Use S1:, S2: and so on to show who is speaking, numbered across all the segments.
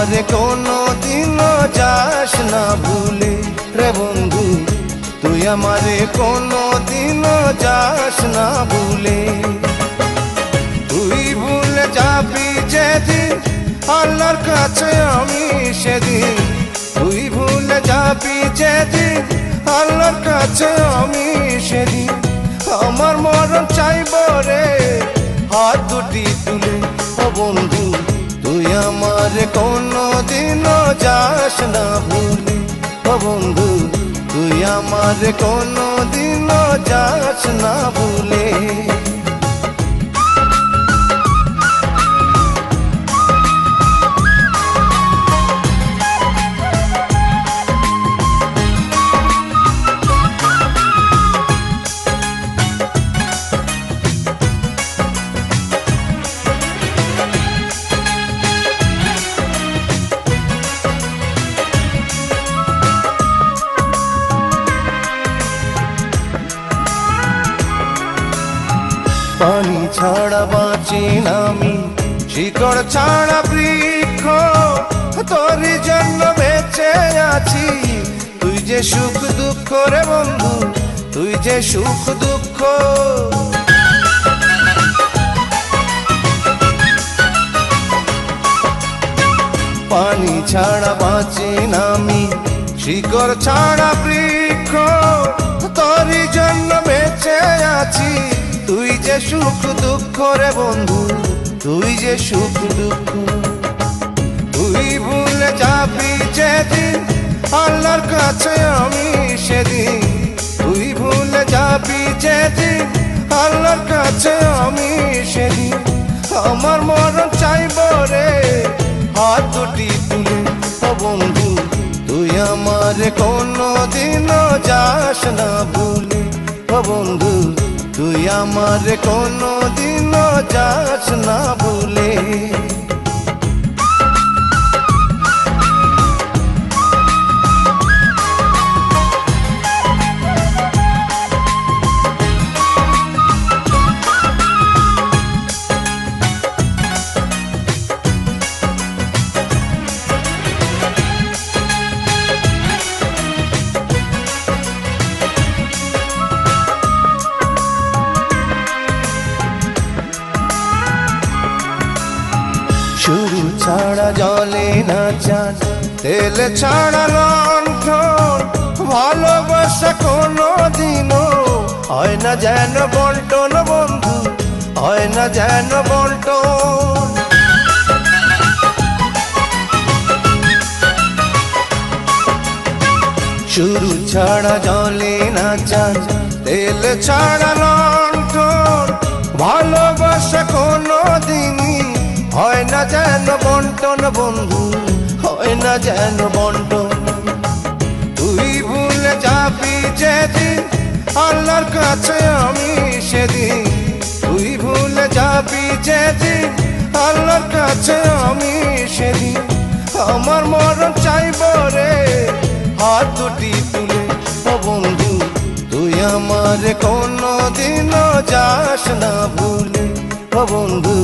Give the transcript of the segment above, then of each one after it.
S1: আমারে কোনো দিনও যাস না ভুলে রে বন্ধু, তুই আমারে কোনো দিনও যাস না ভুলে। তুই ভুলে যাবি যেদিন আল্লাহর কাছে আমি সেদিন, তুই ভুলে যাবি যেদিন আল্লাহর কাছে আমি সেদিন। আমার মরণ চাইব রে হাত দুটি তুলে, ও বন্ধু তুই আমারে কোনো দিনও যাস না ভুলে। ও বন্ধু তুই আমারে কোনো দিনও যাস না ভুলে। পানি ছাড়া বাঁচি না আমি, শিকড় ছাড়া বৃক্ষ, তোরই জন্য বেঁচে আছি। তুই যে সুখ দুঃখ রে বন্ধু, তুই যে সুখ দুঃখ। পানি ছাড়া বাঁচি না আমি, শিকড় ছাড়া বৃক্ষ, তোরই জন্য বেঁচে আছি। তুই যে সুখ দুঃখ রে বন্ধু, তুই যে সুখ দুঃখ। তুই ভুলে যাবি যেদিন আল্লাহর কাছে আমি সেদিন, তুই ভুলে যাবি যেদিন আল্লাহর কাছে আমি সেদিন। আমার মরণ চাইব রে হাত দুটি তুলে, ও বন্ধু তুই আমারে কোনো দিনও যাস না ভুলে। ও বন্ধু তুই আমারে কোনো দিনও যাস না ভুলে। শুরু ছাড়া জলে না চান, তেল ছাড়া লণ্ঠন, ভালোবাসা কোনো দিনও হয় না যেন বন্টন বন্ধু, হয় না যেন বন্টন। শুরু ছাড়া জলে না চান, তেল ছাড়া লণ্ঠন, ভালোবাসা কোনো দিনই হয় না যেন বন্টন বন্ধু, হয় না যেন বন্টন। তুই ভুলে যাবি যেদিন আল্লাহর কাছে আমি সেদিন, তুই ভুলে যাবি যেদিন আল্লাহর কাছে আমি সেদিন। আমার মরণ চাইব রে হাত দুটি তুলে, ও বন্ধু তুই আমারে কোনো দিনও যাস না ভুলে। ও বন্ধু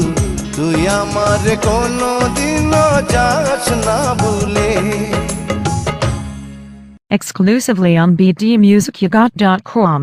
S1: তুই আমারে কোনো দিনও যাস না ভুলে।
S2: Exclusively on bdmusicyougot.com.